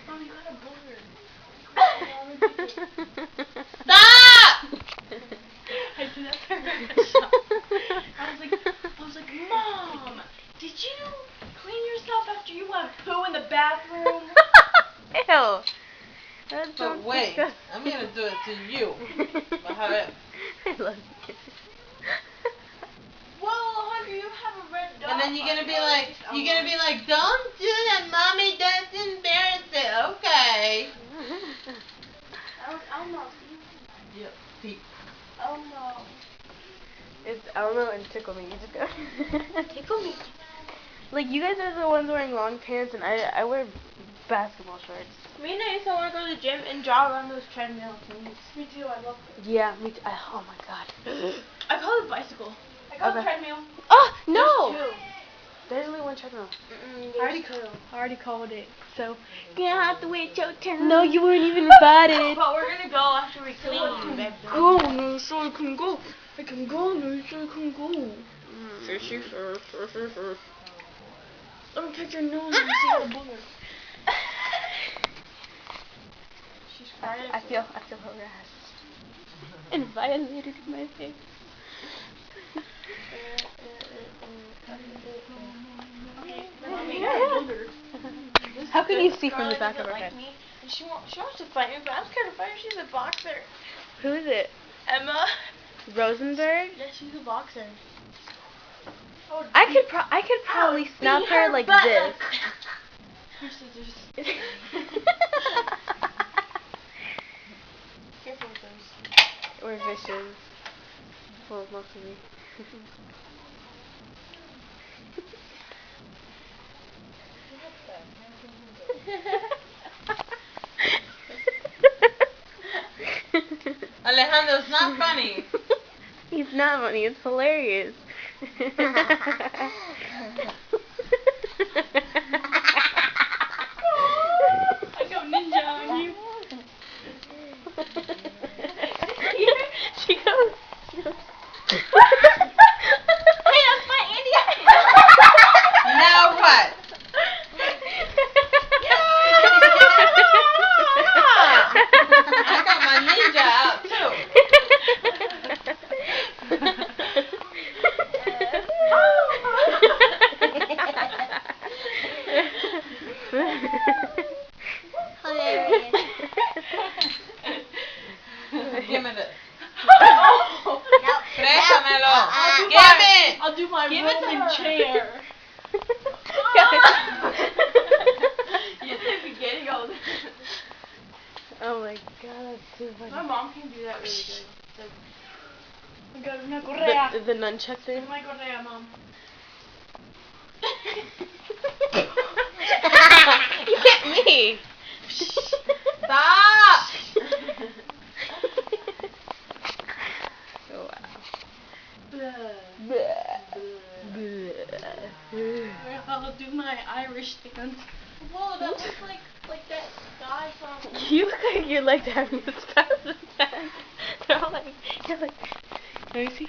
Mom, you got a booger. Stop! I did that for her. I was like, Mom, did you clean yourself after you went poo in the bathroom? Ew. That But sounds wait, disgusting. I'm gonna do it to you. But hurry up. I love you. Well, honey, you have a red dot. And then you're gonna be like, don't do that, Mommy, that's embarrassing. Okay. Elmo. Yep, Pete. Elmo. It's Elmo and Tickle Me. You just go. Tickle me. Like, you guys are the ones wearing long pants, and I wear basketball shorts. Me and Ace want to go to the gym and jog on those treadmills. Me too, I love it. Yeah, me too. Oh my god. I call it bicycle. I call it Okay. treadmill. Oh, no! There's two. There's only one treadmill. I already called it. So, you have to wait your turn. No, you weren't even invited. But we're gonna go after we clean. Go, no, so I can go. I can go, no, so I can go. Fishy first. Let me touch your nose and see the booger. She's crying. I feel harassed and violated in my face. How can you see from the back of her head? And she wants to fight me, but I'm scared to fight her. She's a boxer. Who is it? Emma. Rosenberg? Yeah, she's a boxer. I could probably snap her like this. Her scissors. Careful with those. Or vicious. Well, mostly. Alejandro, it's not funny. He's not funny, it's hilarious. I go ninja on you. She goes. Hey, that's my India. Now what? I got my ninja out too. Hilarious. Give me this. Oh. Préstamelo. Give it. I'll do my Give it to rolling her. chair. You think we're getting all this? Oh my god, that's too funny. My mom can do that really good. I got una correa. The nunchuck thing? My correa, Mom. You hit me! Stop. Oh, wow. I'll do my Irish dance. Whoa, that looks like that guy from... You look like your legs having a spasm attack. They're all like, you're like, let me see.